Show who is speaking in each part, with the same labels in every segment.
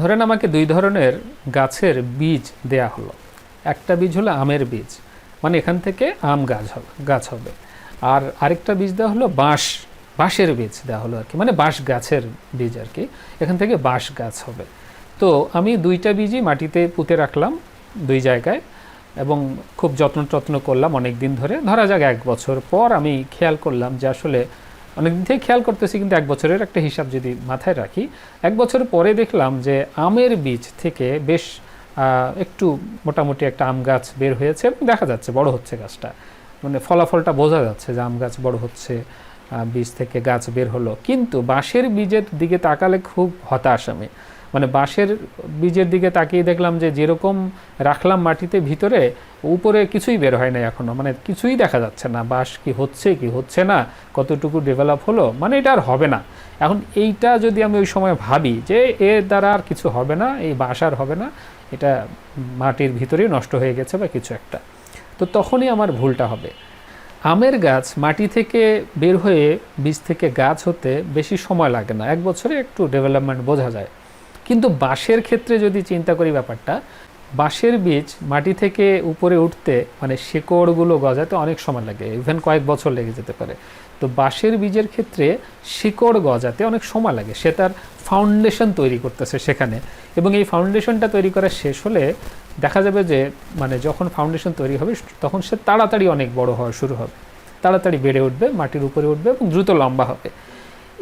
Speaker 1: ধরেন আমাকে দুই ধরনের গাছের বীজ দেয়া হলো। একটা বীজ হলো আমের বীজ, মানে এখান থেকে আম গাছ হবে। আর আরেকটা বীজ দেওয়া হলো বাঁশের বীজ দেওয়া হলো আর কি, মানে বাঁশ গাছের বীজ আর কি, এখান থেকে বাঁশ গাছ হবে। তো আমি দুইটা বীজই মাটিতে পুঁতে রাখলাম দুই জায়গায়, এবং খুব যত্ন করলাম অনেক দিন ধরে। ধরা যাক 1 বছর পর আমি খেয়াল করলাম যে আসলে অনেক দিন থেকে খেয়াল করতেছি, কিন্তু 1 বছরের একটা হিসাব যদি মাথায় রাখি, 1 বছর পরে দেখলাম যে আমের বীজ থেকে বেশ একটু মোটামুটি একটা আম গাছ বের হয়েছে এবং দেখা যাচ্ছে বড় হচ্ছে গাছটা, মানে ফলাফলটা বোঝা যাচ্ছে যে আম গাছ বড় হচ্ছে, বীজ থেকে গাছ বের হলো। কিন্তু বাঁশের বীজের দিকে তাকালে খুব হতাশ আমি, মানে বাঁশের বীজের দিকে তাকিয়ে দেখলাম যে যেরকম রাখলাম মাটিতে ভিতরে, উপরে কিছুই বের হয় না এখনও, মানে কিছুই দেখা যাচ্ছে না, বাঁশ কি হচ্ছে না, কতটুকু ডেভেলপ হলো, মানে এটা আর হবে না। এখন এইটা যদি আমি ওই সময় ভাবি যে এর দ্বারা আর কিছু হবে না, এই বাঁশ আর হবে না, এটা মাটির ভিতরেই নষ্ট হয়ে গেছে বা কিছু একটা, তো তখনই আমার ভুলটা হবে। আমের গাছ মাটি থেকে বের হয়ে বীজ থেকে গাছ হতে বেশি সময় লাগে না, 1 বছরে একটু ডেভেলপমেন্ট বোঝা যায়। কিন্তু বাঁশের ক্ষেত্রে যদি চিন্তা করি ব্যাপারটা, বাঁশের বীজ মাটি থেকে উপরে উঠতে, মানে শিকড়গুলো গজাতে অনেক সময় লাগে, ইভেন কয়েক বছর লেগে যেতে পারে। তো বাঁশের বীজের ক্ষেত্রে শিকড় গজাতে অনেক সময় লাগে, সে তার ফাউন্ডেশন তৈরি করতেছে সেখানে, এবং এই ফাউন্ডেশনটা তৈরি করা শেষ হলে দেখা যাবে যে মানে যখন ফাউন্ডেশন তৈরি হবে তখন সে তাড়াতাড়ি অনেক বড় হওয়া শুরু হবে, তাড়াতাড়ি বেড়ে উঠবে, মাটির উপরে উঠবে এবং দ্রুত লম্বা হবে।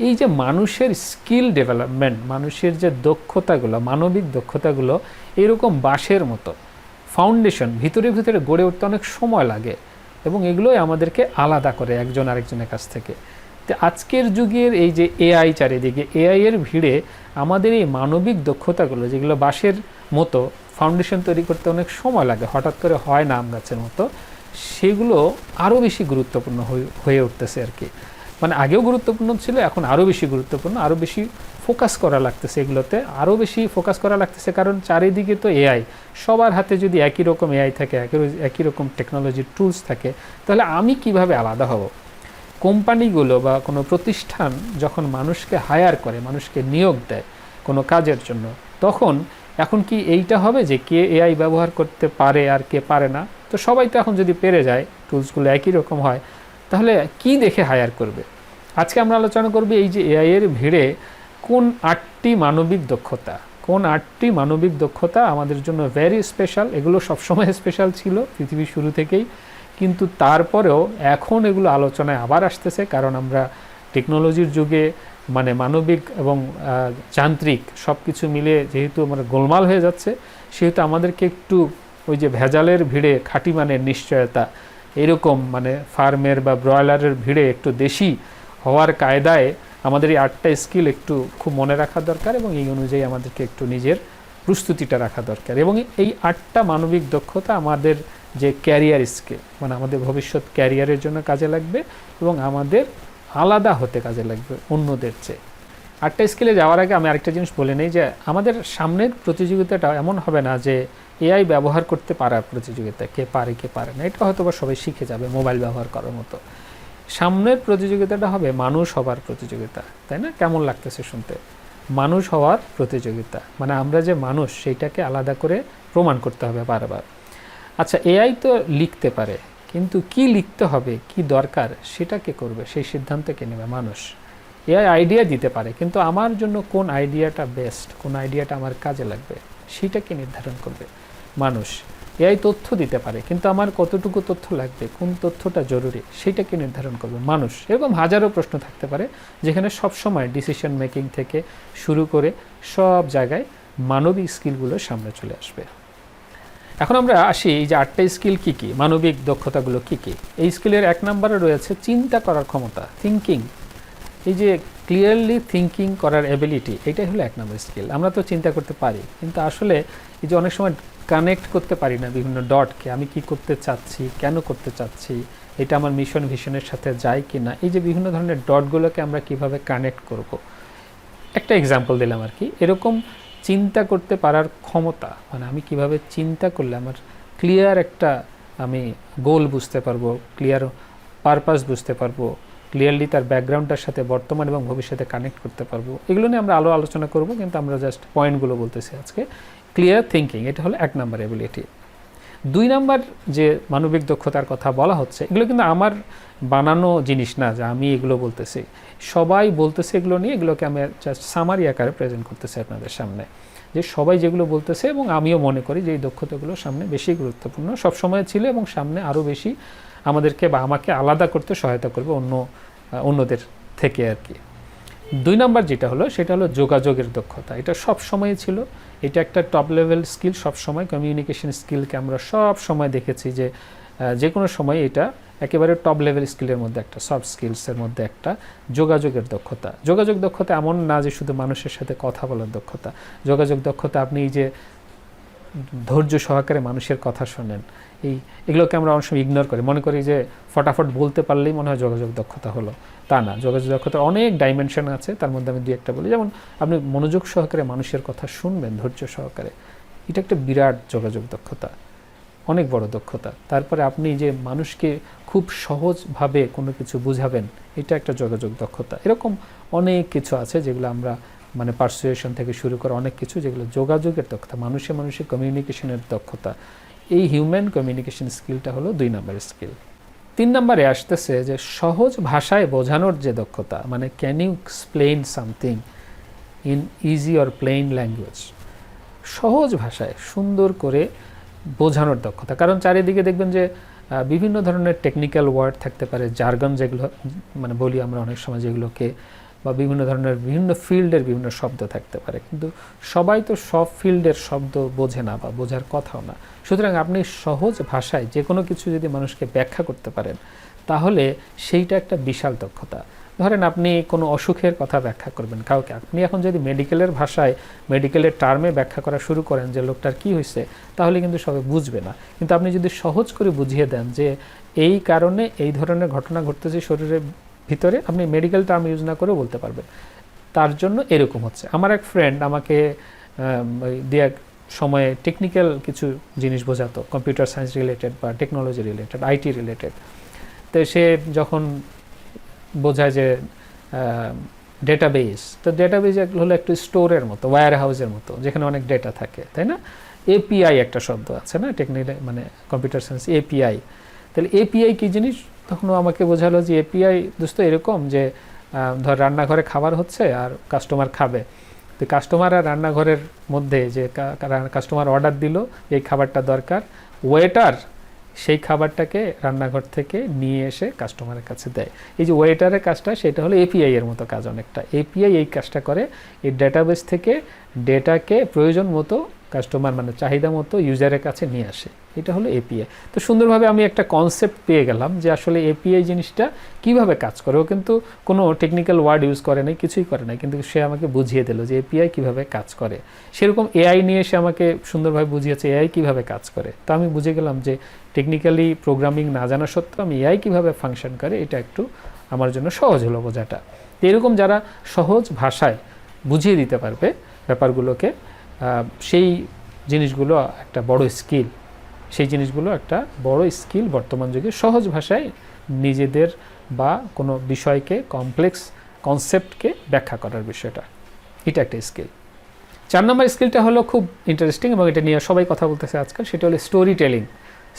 Speaker 1: এই যে মানুষের স্কিল ডেভেলপমেন্ট, মানুষের যে দক্ষতাগুলো, মানবিক দক্ষতাগুলো, এরকম বাঁশের মতো ফাউন্ডেশন ভিতরে ভিতরে গড়ে উঠতে অনেক সময় লাগে, এবং এগুলোই আমাদেরকে আলাদা করে একজন আরেকজনের কাছ থেকে। তো আজকের যুগের এই যে এআই চারিদিকে, এআই এর ভিড়ে আমাদের এই মানবিক দক্ষতাগুলো, যেগুলো বাঁশের মতো ফাউন্ডেশন তৈরি করতে অনেক সময় লাগে, হঠাৎ করে হয় না আম গাছের মতো, সেগুলো আরও বেশি গুরুত্বপূর্ণ হয়ে উঠতেছে আর কি। মানে আগেও গুরুত্বপূর্ণ ছিল, এখন আরও বেশি গুরুত্বপূর্ণ, আরও বেশি ফোকাস করা লাগতেছে এগুলোতে, আরও বেশি ফোকাস করা লাগতেছে, কারণ চারিদিকে তো এআই, সবার হাতে যদি একই রকম এআই থাকে, একই রকম টেকনোলজির টুলস থাকে, তাহলে আমি কিভাবে আলাদা হব? কোম্পানিগুলো বা কোনো প্রতিষ্ঠান যখন মানুষকে হায়ার করে, মানুষকে নিয়োগ দেয় কোনো কাজের জন্য, তখন এখন কি এইটা হবে যে কে এআই ব্যবহার করতে পারে আর কে পারে না? তো সবাই তো এখন যদি পেরে যায়, টুলসগুলো একই রকম হয়, তাহলে কি দেখে হায়ার করবে? আজকে আমরা আলোচনা করব এই যে এআই এর ভিড়ে কোন 8টি মানবিক দক্ষতা, কোন 8টি মানবিক দক্ষতা আমাদের জন্য ভেরি স্পেশাল। এগুলো সবসময় স্পেশাল ছিল পৃথিবীর শুরু থেকেই, কিন্তু তারপরেও এখন এগুলো আলোচনায় আবার আসতেছে, কারণ আমরা টেকনোলজির যুগে, মানে মানবিক এবং যান্ত্রিক সব কিছু মিলে যেহেতু আমরা গোলমাল হয়ে যাচ্ছে, সেহেতু আমাদেরকে একটু ওই যে ভেজালের ভিড়ে খাঁটি মানের নিশ্চয়তা, এরকম মানে ফার্মের বা ব্রয়লারের ভিড়ে একটু দেশি হওয়ার কায়দায় আমাদের এই 8টা স্কিল একটু খুব মনে রাখা দরকার, এবং এই অনুযায়ী আমাদেরকে একটু নিজের প্রস্তুতিটা রাখা দরকার। এবং এই 8টা মানবিক দক্ষতা আমাদের যে ক্যারিয়ার স্কিল, মানে আমাদের ভবিষ্যৎ ক্যারিয়ারের জন্য কাজে লাগবে, এবং আমাদের আলাদা হতে কাজে লাগবে অন্যদের চেয়ে। 8টা স্কিলে যাওয়ার আগে আমি আরেকটা জিনিস বলে নেই, যে আমাদের সামনের প্রতিযোগিতাটা এমন হবে না যে এআই ব্যবহার করতে পারার প্রতিযোগিতা, কে পারে কে পারে না, এটা হয়তো বা সবাই শিখে যাবে মোবাইল ব্যবহার করার মতো। সামনের প্রতিযোগিতাটা হবে মানুষ হওয়ার প্রতিযোগিতা, তাই না? কেমন লাগতেছে শুনতে? মানুষ হওয়ার প্রতিযোগিতা, মানে আমরা যে মানুষ সেইটাকে আলাদা করে প্রমাণ করতে হবে বারবার। আচ্ছা, এআই তো লিখতে পারে, কিন্তু কি লিখতে হবে, কি দরকার, সেটা কে করবে? সেই সিদ্ধান্ত কে নেবে? মানুষ। এআই আইডিয়া দিতে পারে, কিন্তু আমার জন্য কোন আইডিয়াটা বেস্ট, কোন আইডিয়াটা আমার কাজে লাগবে, সেটা কে নির্ধারণ করবে? মানুষ। এআই তথ্য দিতে পারে, কিন্তু আমার কতটুকু তথ্য লাগবে, কোন তথ্যটা জরুরি, সেইটাকে নির্ধারণ করবে মানুষ। এরকম হাজারো প্রশ্ন থাকতে পারে, যেখানে সবসময় ডিসিশন মেকিং থেকে শুরু করে সব জায়গায় মানবিক স্কিলগুলো সামনে চলে আসবে। এখন আমরা আসি এই যে 8টা স্কিল কী কী, মানবিক দক্ষতাগুলো কী কী। এই স্কিলের 1 নম্বরে রয়েছে চিন্তা করার ক্ষমতা, থিঙ্কিং। এই যে ক্লিয়ারলি থিঙ্কিং করার এবিলিটি, এটাই হলো 1 নম্বর স্কিল। আমরা তো চিন্তা করতে পারি, কিন্তু আসলে এই যে অনেক সময় কানেক্ট করতে পারি না বিভিন্ন ডটকে, আমি কি করতে চাচ্ছি, কেন করতে চাচ্ছি, এটা আমার মিশন ভিশনের সাথে যায় কি না, এই যে বিভিন্ন ধরনের ডটগুলোকে আমরা কিভাবে কানেক্ট করব। একটা এক্সাম্পল দিলাম আর কি, এরকম চিন্তা করতে পারার ক্ষমতা, মানে আমি কিভাবে চিন্তা করলে আমার ক্লিয়ার একটা আমি গোল বুঝতে পারবো, ক্লিয়ার পারপাস বুঝতে পারবো, ক্লিয়ারলি তার ব্যাকগ্রাউন্ডটার সাথে বর্তমান এবং ভবিষ্যতে কানেক্ট করতে পারবো। এগুলো নিয়ে আমরা আলোচনা করব, কিন্তু আমরা জাস্ট পয়েন্টগুলো বলতেছি আজকে। ক্লিয়ার থিঙ্কিং, এটা হলো 1 নাম্বার এবিলিটি। 2 নাম্বার যে মানবিক দক্ষতার কথা বলা হচ্ছে, এগুলো কিন্তু আমার বানানো জিনিস না যে আমি এগুলো বলতেছি, সবাই বলতেছে এগুলো নিয়ে। এগুলোকে আমি জাস্ট সামারি আকারে প্রেজেন্ট করতেছি আপনাদের সামনে, যে সবাই যেগুলো বলতেছে এবং আমিও মনে করি যে এই দক্ষতাগুলো সামনে বেশি গুরুত্বপূর্ণ, সবসময় ছিল এবং সামনে আরও বেশি আমাদেরকে বা আমাকে আলাদা করতে সহায়তা করবে অন্যদের থেকে আর কি। 2 নাম্বার যেটা হলো সেটা হলো যোগাযোগের দক্ষতা। এটা সব সময় ছিল, এটা একটা টপ লেভেল স্কিল। সব সময় কমিউনিকেশন স্কিলকে আমরা সব সময় দেখেছি যে কোনো সময় এটা একেবারে টপ লেভেল স্কিলের মধ্যে একটা, সফট স্কিলসের মধ্যে একটা যোগাযোগের দক্ষতা। যোগাযোগ দক্ষতা এমন না যে শুধু মানুষের সাথে কথা বলার দক্ষতা। যোগাযোগ দক্ষতা আপনি এই যে ধৈর্য সহকারে মানুষের কথা শোনেন, এগুলোকে আমরা অনেক সময় ইগনোর করি, মনে করি যে ফটাফট বলতে পারলেই মনে হয় যোগাযোগ দক্ষতা হলো। তা না, যোগাযোগ দক্ষতার অনেক ডাইমেনশন আছে, তার মধ্যে আমি 2-1টা বলি। যেমন আপনি মনোযোগ সহকারে মানুষের কথা শুনবেন, ধৈর্য সহকারে, এটা একটা বিরাট যোগাযোগ দক্ষতা, অনেক বড় দক্ষতা। তারপরে আপনি যে মানুষকে খুব সহজভাবে কোনো কিছু বুঝাবেন, এটা একটা যোগাযোগ দক্ষতা। এরকম অনেক কিছু আছে যেগুলো আমরা মানে পারসুয়েশন থেকে শুরু করে অনেক কিছু, যেগুলো যোগাযোগের দক্ষতা, মানুষে মানুষে কমিউনিকেশনের দক্ষতা। এই হিউম্যান কমিউনিকেশন স্কিলটা হলো 2 নম্বরের স্কিল। 3 নম্বরে আসতেছে যে সহজ ভাষায় বোঝানোর যে দক্ষতা, মানে can you explain something in easy or plain language. সহজ ভাষায় সুন্দর করে বোঝানোর দক্ষতা। কারণ চারিদিকে দেখবেন যে বিভিন্ন ধরনের টেকনিক্যাল ওয়ার্ড থাকতে পারে, জার্গন যেগুলো মানে বলি আমরা অনেক সময়, যেগুলোকে বা বিভিন্ন ধরনের বিভিন্ন ফিল্ডের বিভিন্ন শব্দ থাকতে পারে, কিন্তু সবাই তো সব ফিল্ডের শব্দ বোঝে না বা বোঝার কথাও না। সুতরাং আপনি সহজ ভাষায় যে কোনো কিছু যদি মানুষকে ব্যাখ্যা করতে পারেন, তাহলে সেইটা একটা বিশাল দক্ষতা। ধরেন আপনি কোনো অসুখের কথা ব্যাখ্যা করবেন কাউকে, আপনি এখন যদি মেডিকেলের ভাষায়, মেডিকেলের টার্মে ব্যাখ্যা করা শুরু করেন যে লোকটার কী হয়েছে, তাহলে কিন্তু সবাই বুঝবে না। কিন্তু আপনি যদি সহজ করে বুঝিয়ে দেন যে এই কারণে এই ধরনের ঘটনা ঘটতেছে শরীরের ভিতরে, আপনি মেডিকেল টার্ম ইউজ না করেও বলতে পারবেন তার জন্য এরকম হচ্ছে। আমার এক ফ্রেন্ড আমাকে দিয়ে এক সময়ে টেকনিক্যাল কিছু জিনিস বোঝাতো, কম্পিউটার সায়েন্স রিলেটেড বা টেকনোলজি রিলেটেড, আইটি রিলেটেড। তো সে যখন বোঝায় যে ডেটাবেস, তো ডেটাবেস হলো একটু স্টোরের মতো, ওয়্যার হাউসের মতো, যেখানে অনেক ডেটা থাকে, তাই না? এপিআই একটা শব্দ আছে না টেকনিক্যাল, মানে কম্পিউটার সায়েন্স এপিআই। তাহলে এপিআই কী জিনিস? তখন আমাকে বোঝালো যে এপিআই দোস্ত এরকম যে ধর রান্নাঘরে খাবার হচ্ছে আর কাস্টমার খাবে, তো কাস্টমার আর রান্নাঘরের মধ্যে যে কাস্টমার অর্ডার দিল এই খাবারটা দরকার, ওয়েটার সেই খাবারটাকে রান্নাঘর থেকে নিয়ে এসে কাস্টমারের কাছে দেয়। এই যে ওয়েটারের কাজটা, সেটা হলো এপিআই এর মতো কাজ অনেকটা। এপিআই এই কাজটা করে, এই ডেটাবেস থেকে ডেটাকে প্রয়োজন মতো কাস্টমার মানে চাহিদা মতো ইউজারের কাছে নিয়ে আসে, এটা হলো এপিআই। তো সুন্দরভাবে আমি একটা কনসেপ্ট পেয়ে গেলাম যে আসলে এপিআই জিনিসটা কিভাবে কাজ করে। ও কিন্তু কোনো টেকনিক্যাল ওয়ার্ড ইউজ করে নাই, কিছুই করে নাই, কিন্তু সে আমাকে বুঝিয়ে দিল যে এপিআই কিভাবে কাজ করে। সেরকম এআই নিয়ে সে আমাকে সুন্দরভাবে বুঝিয়েছে এআই কিভাবে কাজ করে। তো আমি বুঝে গেলাম যে টেকনিক্যালি প্রোগ্রামিং না জানা সত্ত্বেও আমি এআই কিভাবে ফাংশন করে, এটা একটু আমার জন্য সহজ হলো বোঝাটা। এরকম যারা সহজ ভাষায় বুঝিয়ে দিতে পারবে ব্যাপারগুলোকে, সেই জিনিসগুলো একটা বড় স্কিল, সেই জিনিসগুলো একটা বড় স্কিল বর্তমান যুগে। সহজ ভাষায় নিজেদের বা কোনো বিষয়কে, কমপ্লেক্স কনসেপ্টকে ব্যাখ্যা করার বিষয়টা, এটা একটা স্কিল। 4 নম্বর স্কিলটা হলো খুব ইন্টারেস্টিং এবং এটা নিয়ে সবাই কথা বলতেছে আজকাল, সেটা হলো স্টোরি টেলিং।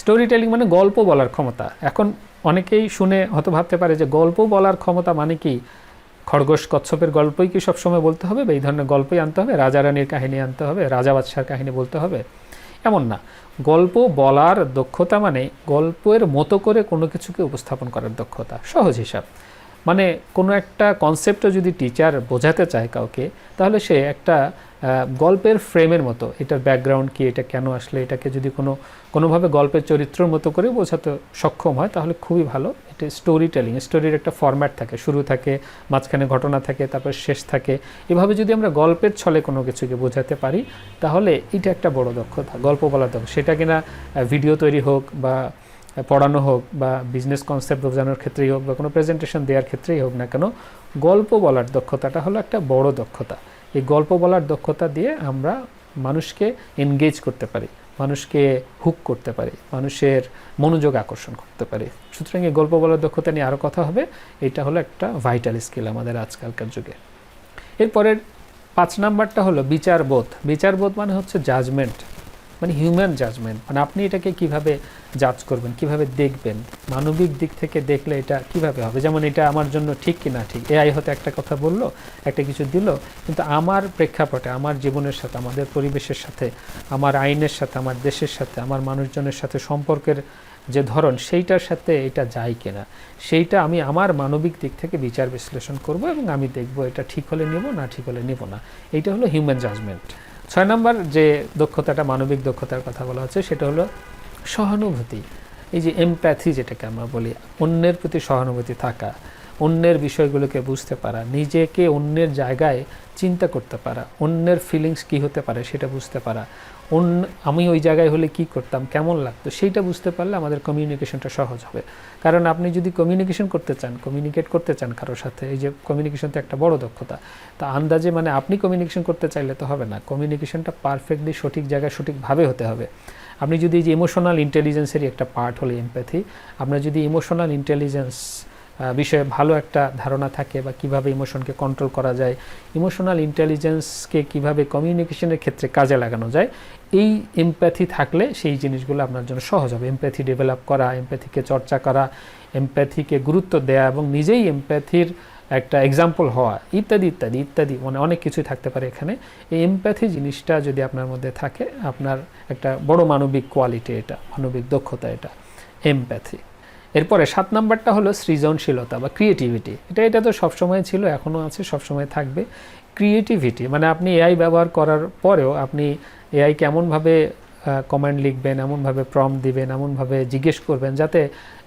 Speaker 1: স্টোরি টেলিং মানে গল্প বলার ক্ষমতা। এখন অনেকেই শুনে হয়তো ভাবতে পারে যে গল্প বলার ক্ষমতা মানে কি, খরগোশ কচ্ছপের গল্পই কি সবসময় বলতে হবে বা এই ধরনের গল্পই আনতে হবে, রাজা রানীর কাহিনী আনতে হবে, রাজা বাদশার কাহিনী বলতে হবে? এমন না। গল্প বলার দক্ষতা মানে গল্পের মতো করে কোনো কিছুকে উপস্থাপন করার দক্ষতা। সহজ হিসাব মানে কোনো একটা কনসেপ্টও যদি টিচার বোঝাতে চায় কাউকে, তাহলে সে একটা গল্পের ফ্রেমের মতো, এটার ব্যাকগ্রাউন্ড কি, এটা কেন আসলে, এটাকে যদি কোনোভাবে গল্পের চরিত্রের মতো করে বোঝাতে সক্ষম হয়, তাহলে খুবই ভালো। এটা স্টোরি টেলিং। স্টোরির একটা ফরম্যাট থাকে, শুরু থাকে, মাঝখানে ঘটনা থাকে, তারপর শেষ থাকে। এভাবে যদি আমরা গল্পের ছলে কোনো কিছুকে বোঝাতে পারি, তাহলে এটা একটা বড় দক্ষতা, গল্প বলার দক্ষতা। সেটা কিনা ভিডিও তৈরি হোক বা পড়ানো হোক বা বিজনেস কনসেপ্ট বোঝানোর ক্ষেত্রেই হোক বা কোনো প্রেজেন্টেশন দেওয়ার ক্ষেত্রেই হোক না কেন, গল্প বলার দক্ষতাটা হলো একটা বড় দক্ষতা। এই গল্প বলার দক্ষতা দিয়ে আমরা মানুষকে এনগেজ করতে পারি, মানুষকে হুক করতে পারি, মানুষের মনোযোগ আকর্ষণ করতে পারি। সুতরাং এই গল্প বলার দক্ষতা নিয়ে আরও কথা হবে। এটা হলো একটা ভাইটাল স্কিল আমাদের আজকালকার যুগে। এরপরের 5 নাম্বারটা হলো বিচারবোধ। বিচারবোধ মানে হচ্ছে জাজমেন্ট, মানে হিউম্যান জাজমেন্ট, মানে আপনি এটাকে কিভাবে জাজ করবেন, কিভাবে দেখবেন, মানবিক দিক থেকে দেখলে এটা কিভাবে হবে। যেমন এটা আমার জন্য ঠিক কি না ঠিক, এআই হয়তো একটা কথা বললো, একটা কিছু দিল, কিন্তু আমার প্রেক্ষাপটে, আমার জীবনের সাথে, আমাদের পরিবেশের সাথে, আমার আইনের সাথে, আমার দেশের সাথে, আমার মানুষজনের সাথে সম্পর্কের যে ধরন, সেইটার সাথে এটা যায় কিনা, সেইটা আমি আমার মানবিক দিক থেকে বিচার বিশ্লেষণ করব এবং আমি দেখব এটা ঠিক হলে নেব, না ঠিক হলে নেব না। এইটা হলো হিউম্যান জাজমেন্ট। 6 নম্বর যে দক্ষতাটা, মানবিক দক্ষতার কথা বলা হচ্ছে, সেটা হলো সহানুভূতি। এই যে এমপ্যাথি যেটাকে আমরা বলি, অন্যের প্রতি সহানুভূতি থাকা, অন্যের বিষয়গুলোকে বুঝতে পারা, নিজেকে অন্যের জায়গায় চিন্তা করতে পারা, অন্যের ফিলিংস কী হতে পারে সেটা বুঝতে পারা, আমি ওই জায়গায় হলে কি করতাম, কেমন লাগতো, সেইটা বুঝতে পারলে আমাদের কমিউনিকেশনটা সহজ হবে। কারণ আপনি যদি কমিউনিকেশন করতে চান, কমিউনিকেট করতে চান কারোর সাথে, এই যে কমিউনিকেশন তো একটা বড় দক্ষতা, তা আন্দাজে মানে আপনি কমিউনিকেশন করতে চাইলে তো হবে না, কমিউনিকেশনটা পারফেক্টলি সঠিক জায়গায় সঠিকভাবে হতে হবে। আপনি যদি এই যে ইমোশনাল ইন্টেলিজেন্সেরই একটা পার্ট হলো এমপ্যাথি, আপনার যদি ইমোশনাল ইন্টেলিজেন্স বিষয়ে ভালো একটা ধারণা থাকে, বা কিভাবে ইমোশনকে কন্ট্রোল করা যায়, ইমোশনাল ইন্টেলিজেন্সকে কিভাবে কমিউনিকেশনের ক্ষেত্রে কাজে লাগানো যায়, এই এমপ্যাথি থাকলে সেই জিনিসগুলো আপনার জন্য সহজ হবে। এমপ্যাথি ডেভেলপ করা, এমপ্যাথিকে চর্চা করা, এমপ্যাথিকে গুরুত্ব দেওয়া এবং নিজেই এমপ্যাথির একটা এক্সাম্পল হওয়া, ইত্যাদি ইত্যাদি ইত্যাদি, মানে অনেক কিছুই থাকতে পারে এখানে। এই এমপ্যাথি জিনিসটা যদি আপনার মধ্যে থাকে, আপনার একটা বড় মানবিক কোয়ালিটি, এটা মানবিক দক্ষতা, এটা এমপ্যাথি। এরপরে 7 নাম্বারটা হলো সৃজনশীলতা বা ক্রিয়েটিভিটি। এটা তো সবসময় ছিল, এখনও আছে, সবসময় থাকবে। ক্রিয়েটিভিটি মানে আপনি এআই ব্যবহার করার পরেও আপনি এআইকে এমনভাবে কমান্ড লিখবেন, এমনভাবে প্রম্পট দিবেন, এমনভাবে জিজ্ঞেস করবেন যাতে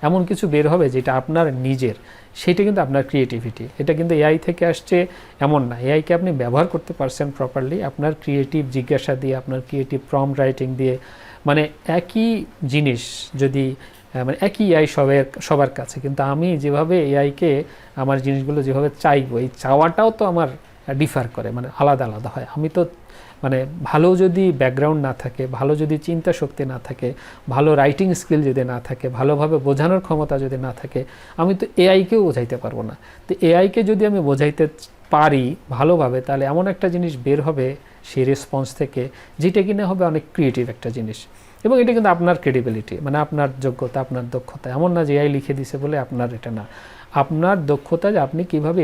Speaker 1: এমন কিছু বের হবে যেটা আপনার নিজের, সেটা কিন্তু আপনার ক্রিয়েটিভিটি। এটা কিন্তু এআই থেকে আসছে এমন না, এআইকে আপনি ব্যবহার করতে পারছেন প্রপারলি আপনার ক্রিয়েটিভ জিজ্ঞাসা দিয়ে, আপনার ক্রিয়েটিভ প্রম্পট রাইটিং দিয়ে। মানে একই জিনিস যদি মানে একই এআই সবার কাছে, কিন্তু আমি যেভাবে এআইকে আমার জিনিসগুলো যেভাবে চাইবো, এই চাওয়াটাও তো আমার ডিফার করে, মানে আলাদা আলাদা হয়। আমি তো মানে ভালো যদি ব্যাকগ্রাউন্ড না থাকে, ভালো যদি চিন্তা শক্তি না থাকে, ভালো রাইটিং স্কিল যদি না থাকে, ভালোভাবে বোঝানোর ক্ষমতা যদি না থাকে, আমি তো এআইকেও বোঝাইতে পারবো না। তো এআইকে যদি আমি বোঝাইতে পারি ভালোভাবে, তাহলে এমন একটা জিনিস বের হবে সেই রেসপন্স থেকে, যেটা কিনা হবে অনেক ক্রিয়েটিভ একটা জিনিস। এবং এটা কিন্তু আপনার ক্রেডিবিলিটি, মানে আপনার যোগ্যতা, আপনার দক্ষতা। এমন না যে এআই লিখে দিছে বলে আপনার এটা না, আপনার দক্ষতা যে আপনি কীভাবে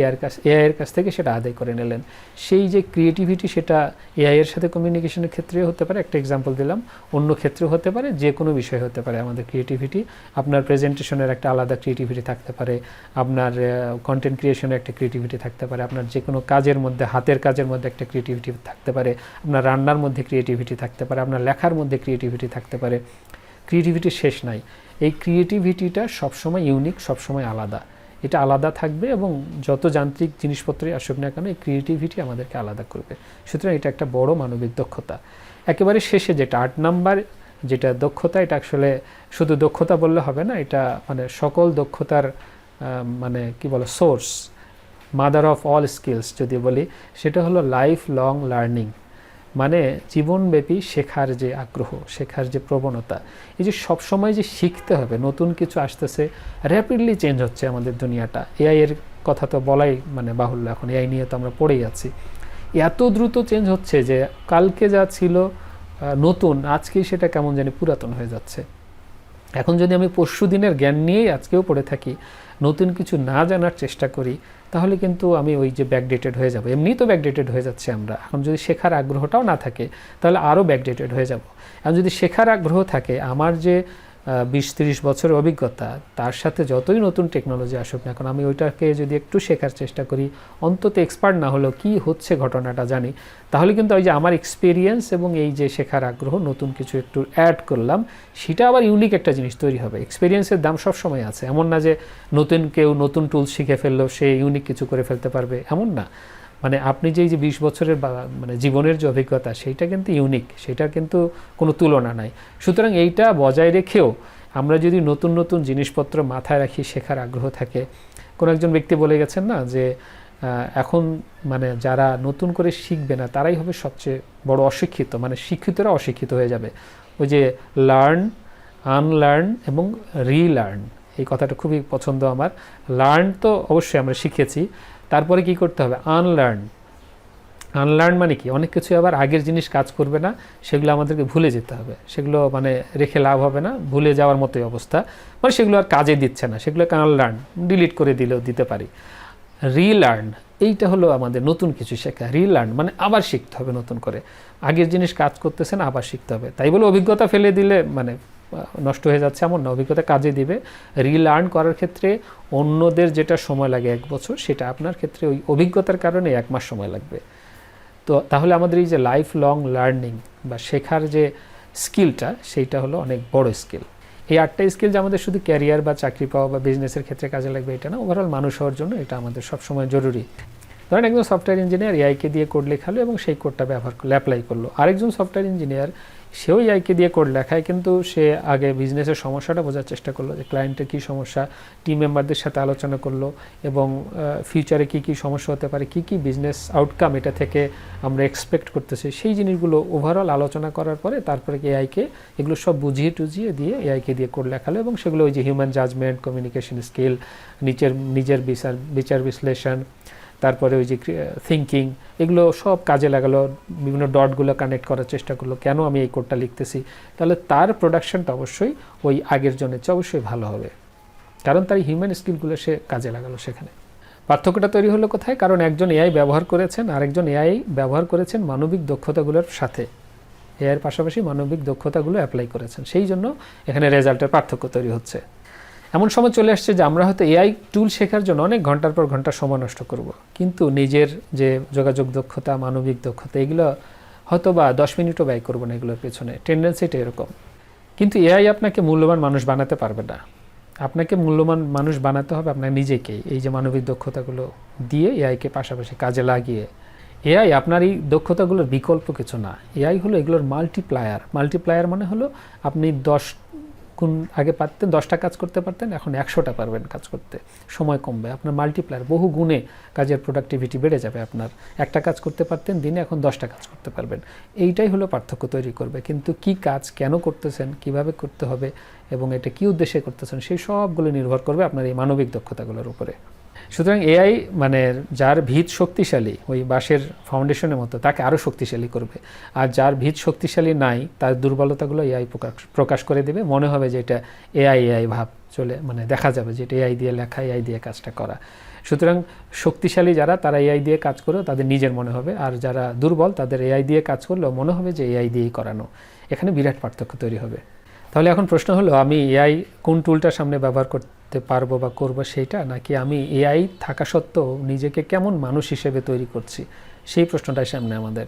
Speaker 1: এআইয়ের কাছ থেকে সেটা আদায় করে নিলেন, সেই যে ক্রিয়েটিভিটি, সেটা এআইয়ের সাথে কমিউনিকেশনের ক্ষেত্রেও হতে পারে, একটা এক্সাম্পল দিলাম, অন্য ক্ষেত্রেও হতে পারে, যে কোনো বিষয় হতে পারে আমাদের ক্রিয়েটিভিটি। আপনার প্রেজেন্টেশনের একটা আলাদা ক্রিয়েটিভিটি থাকতে পারে, আপনার কন্টেন্ট ক্রিয়েশনের একটা ক্রিয়েটিভিটি থাকতে পারে, আপনার যে কোনো কাজের মধ্যে, হাতের কাজের মধ্যে একটা ক্রিয়েটিভিটি থাকতে পারে, আপনার রান্নার মধ্যে ক্রিয়েটিভিটি থাকতে পারে, আপনার লেখার মধ্যে ক্রিয়েটিভিটি থাকতে পারে। ক্রিয়েটিভিটির শেষ নাই। এই ক্রিয়েটিভিটিটা সবসময় ইউনিক, সবসময় আলাদা, এটা আলাদা থাকবে এবং যত যান্ত্রিক জিনিসপত্রই আসুক না কেন, এই ক্রিয়েটিভিটি আমাদেরকে আলাদা করবে। সুতরাং এটা একটা বড় মানবিক দক্ষতা। একেবারে শেষে যেটা 8 নাম্বার যেটা দক্ষতা, এটা আসলে শুধু দক্ষতা বললে হবে না, এটা মানে সকল দক্ষতার মানে কি বলে source, mother of all skills যদি বলি, সেটা হলো লাইফ লং লার্নিং। মানে জীবনব্যাপী শেখার যে আগ্রহ, শেখার যে প্রবণতা, এই যে সবসময় যে শিখতে হবে, নতুন কিছু আসতেছে, র্যাপিডলি চেঞ্জ হচ্ছে আমাদের দুনিয়াটা। এআই এর কথা তো বলাই মানে বাহুল্য, এখন এআই নিয়ে তো আমরা পড়েই আছি। এত দ্রুত চেঞ্জ হচ্ছে যে কালকে যা ছিল নতুন, আজকেই সেটা কেমন জানি পুরাতন হয়ে যাচ্ছে। এখন যদি আমি পরশু দিনের জ্ঞান নিয়েই আজকেও পড়ে থাকি, নতুন কিছু না জানার চেষ্টা করি, তাহলে কিন্তু আমি ওই যে ব্যাকডেটেড হয়ে যাব। এমনি তো ব্যাকডেটেড হয়ে যাচ্ছে আমরা, এখন যদি শেখার আগ্রহটাও না থাকে তাহলে আরও ব্যাকডেটেড হয়ে যাব। এখন যদি শেখার আগ্রহ থাকে, আমার যে 20-30 বছরের অভিজ্ঞতা, তার সাথে যতই নতুন টেকনোলজি আসুক না এখন, আমি ওইটাকে যদি একটু শেখার চেষ্টা করি, অন্তত এক্সপার্ট না হলেও কী হচ্ছে ঘটনাটা জানি, তাহলে কিন্তু ওই যে আমার এক্সপিরিয়েন্স এবং এই যে শেখার আগ্রহ, নতুন কিছু একটু অ্যাড করলাম, সেটা আবার ইউনিক একটা জিনিস তৈরি হবে। এক্সপিরিয়েন্সের দাম সবসময় আছে, এমন না যে নতুন কেউ নতুন টুলস শিখে ফেললো সে ইউনিক কিছু করে ফেলতে পারবে, এমন না। মানে আপনি যে 20 বছরের মানে জীবনের যে অভিজ্ঞতা, সেইটা কিন্তু ইউনিক, সেটার কিন্তু কোনো তুলনা নাই। সুতরাং এইটা বজায় রেখেও আমরা যদি নতুন নতুন জিনিসপত্র মাথায় রাখি, শেখার আগ্রহ থাকে। কোনো একজন ব্যক্তি বলে গেছেন না যে এখন মানে যারা নতুন করে শিখবে না তারাই হবে সবচেয়ে বড় অশিক্ষিত, মানে শিক্ষিতরা অশিক্ষিত হয়ে যাবে। ওই যে লার্ন, আনলার্ন এবং রিলার্ন, এই কথাটা খুবই পছন্দ আমার। লার্ন তো অবশ্যই আমরা শিখেছি, তারপরে কি করতে হবে? আনলার্ন। আনলার্ন মানে কি? অনেক কিছু আবার আগের জিনিস কাজ করবে না, সেগুলো আমাদেরকে ভুলে যেতে হবে, সেগুলো মানে রেখে লাভ হবে না, ভুলে যাওয়ার মতোই অবস্থা, মানে সেগুলো আর কাজে দিচ্ছে না, সেগুলোকে আনলার্ন, ডিলিট করে দিলেও দিতে পারি। রিলার্ন, এইটা হলো আমাদের নতুন কিছু শেখা। রিলার্ন মানে আবার শিখতে হবে নতুন করে, আগের জিনিস কাজ করতেছে না, আবার শিখতে হবে। তাই বলে অভিজ্ঞতা ফেলে দিলে মানে নষ্ট হয়ে যাচ্ছে এমন না, অভিজ্ঞতা কাজে দিবে। রিলার্ন করার ক্ষেত্রে অন্যদের যেটা সময় লাগে 1 বছর, সেটা আপনার ক্ষেত্রে ওই অভিজ্ঞতার কারণে 1 মাস সময় লাগবে। তো তাহলে আমাদের এই যে লাইফ লং লার্নিং বা শেখার যে স্কিলটা, সেইটা হলো অনেক বড় স্কিল। এই 8টা স্কিল যে আমাদের শুধু ক্যারিয়ার বা চাকরি পাওয়া বা বিজনেসের ক্ষেত্রে কাজে লাগবে এটা না, ওভারঅল মানুষ হওয়ার জন্য এটা আমাদের সবসময় জরুরি। ধরেন একজন সফটওয়্যার ইঞ্জিনিয়ার এআইকে দিয়ে কোড লেখালো এবং সেই কোডটা ব্যবহার করলো, অ্যাপ্লাই করলো। আরেকজন সফটওয়্যার ইঞ্জিনিয়ার সেও এআইকে দিয়ে কোড লেখায়, কিন্তু সে আগে বিজনেসের সমস্যাটা বোঝার চেষ্টা করলো, যে ক্লায়েন্টের কী সমস্যা, টিম মেম্বারদের সাথে আলোচনা করলো এবং ফিউচারে কী কী সমস্যা হতে পারে, কী কী বিজনেস আউটকাম এটা থেকে আমরা এক্সপেক্ট করতেছি, সেই জিনিসগুলো ওভারঅল আলোচনা করার পরে তারপরে এআইকে এগুলো সব বুঝিয়ে টুজিয়ে দিয়ে এআইকে দিয়ে কোড লেখালো এবং সেগুলো ওই যে হিউম্যান জাজমেন্ট, কমিউনিকেশন স্কিল, নিজের বিচার বিশ্লেষণ, তারপরে ওই যে থিঙ্কিং, এগুলো সব কাজে লাগালো, বিভিন্ন ডটগুলো কানেক্ট করার চেষ্টা করলো, কেন আমি এই কোডটা লিখতেছি। তাহলে তার প্রোডাকশনটা অবশ্যই ওই আগের জনের চেয়ে অবশ্যই ভালো হবে, কারণ তার হিউম্যান স্কিলগুলো সে কাজে লাগালো সেখানে। পার্থক্যটা তৈরি হলো কোথায়? কারণ একজন এআই ব্যবহার করেছেন, আরেকজন এআই ব্যবহার করেছেন মানবিক দক্ষতাগুলোর সাথে, এআইয়ের পাশাপাশি মানবিক দক্ষতাগুলো অ্যাপ্লাই করেছেন, সেই জন্য এখানে রেজাল্টের পার্থক্য তৈরি হচ্ছে। এমন সময় চলে আসছে যে আমরা হয়তো এআই টুল শেখার জন্য অনেক ঘন্টার পর ঘন্টা সময় নষ্ট করব, কিন্তু নিজের যে যোগাযোগ দক্ষতা, মানবিক দক্ষতা, এগুলো হয়তো বা 10 মিনিটও ব্যয় করবো না এগুলোর পেছনে। টেন্ডেন্সিটা এরকম। কিন্তু এআই আপনাকে মূল্যবান মানুষ বানাতে পারবে না, আপনাকে মূল্যবান মানুষ বানাতে হবে আপনার নিজেকেই, এই যে মানবিক দক্ষতাগুলো দিয়ে এআইকে পাশাপাশি কাজে লাগিয়ে। এআই আপনার এই দক্ষতাগুলোর বিকল্প কিছু না, এআই হলো এগুলোর মাল্টিপ্লায়ার। মাল্টিপ্লায়ার মানে হলো আপনি 10 গুণ আগে পারতেন 10টা কাজ করতে পারতেন, এখন 100টা পারবেন কাজ করতে, সময় কমবে, আপনার মাল্টিপ্লায়ার বহু গুণে কাজের প্রোডাক্টিভিটি বেড়ে যাবে। আপনার একটা কাজ করতে পারতেন দিনে, এখন 10টা কাজ করতে পারবেন। এইটাই হলো পার্থক্য তৈরি করবে। কিন্তু কি কাজ কেন করতেছেন, কিভাবে করতে হবে এবং এটা কি উদ্দেশ্যে করতেছেন, সেই সবগুলো নির্ভর করবে আপনার এই মানবিক দক্ষতাগুলোর উপরে। সুতরাং এআই মানে যার ভিত শক্তিশালী, ওই বাঁশের ফাউন্ডেশনের মতো, তাকে আরও শক্তিশালী করবে। আর যার ভিত শক্তিশালী নাই, তার দুর্বলতাগুলো এআই প্রকাশ করে দেবে, মনে হবে যে এটা এআই ভাব চলে, মানে দেখা যাবে যে এটা এআই দিয়ে লেখা, এআই দিয়ে কাজটা করা। সুতরাং শক্তিশালী যারা, তারা এআই দিয়ে কাজ করেও তাদের নিজের মনে হবে, আর যারা দুর্বল তাদের এআই দিয়ে কাজ করলেও মনে হবে যে এআই দিয়েই করানো। এখানে বিরাট পার্থক্য তৈরি হবে। তাহলে এখন প্রশ্ন হলো, আমি এআই কোন টুলটার সামনে ব্যবহার করতে পারবো বা করবো সেইটা, নাকি আমি এআই থাকা সত্ত্বেও নিজেকে কেমন মানুষ হিসেবে তৈরি করছি, সেই প্রশ্নটাই সামনে আমাদের।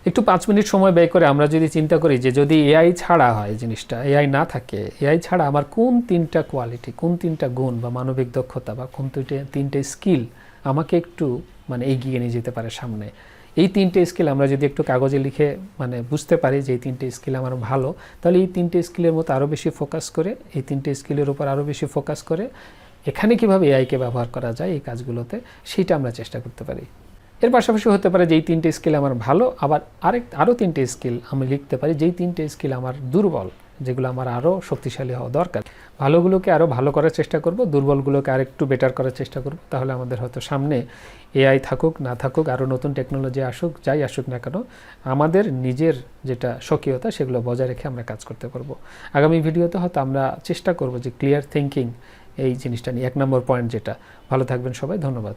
Speaker 1: একটু 5 মিনিট সময় ব্যয় করে আমরা যদি চিন্তা করি যে যদি এআই ছাড়া হয় জিনিসটা, এআই না থাকে, এআই ছাড়া আমার কোন 3টা কোয়ালিটি, কোন 3টা গুণ বা মানবিক দক্ষতা বা কোন 3টে স্কিল আমাকে একটু মানে এগিয়ে নিয়ে যেতে পারে সামনে, এই 3টে স্কিল আমরা যদি একটু কাগজে লিখে মানে বুঝতে পারি যে এই 3টে স্কিল আমার ভালো, তাহলে এই 3টে স্কিলের মতো আরও বেশি ফোকাস করে, এই 3টে স্কিলের উপর আরও বেশি ফোকাস করে এখানে কীভাবে এআইকে ব্যবহার করা যায় এই কাজগুলোতে, সেইটা আমরা চেষ্টা করতে পারি। এর পাশাপাশি হতে পারে যে এই 3টে স্কিল আমার ভালো, আবার আরও 3টে স্কিল আমি লিখতে পারি যেই 3টে স্কিল আমার দুর্বল, যেগুলো আমার আরও শক্তিশালী হওয়া দরকার। ভালোগুলোকে আরও ভালো করার চেষ্টা করব, দুর্বলগুলোকে আরেকটু বেটার করার চেষ্টা করব। তাহলে আমাদের হয়তো সামনে এআই থাকুক না থাকুক, আরও নতুন টেকনোলজি আসুক, যাই আসুক না কেন, আমাদের নিজের যেটা স্বকীয়তা সেগুলো বজায় রেখে আমরা কাজ করতে পারব। আগামী ভিডিওতে হয়তো আমরা চেষ্টা করব যে ক্লিয়ার থিঙ্কিং এই জিনিসটা নিয়ে 1 নম্বর পয়েন্ট যেটা। ভালো থাকবেন সবাই, ধন্যবাদ।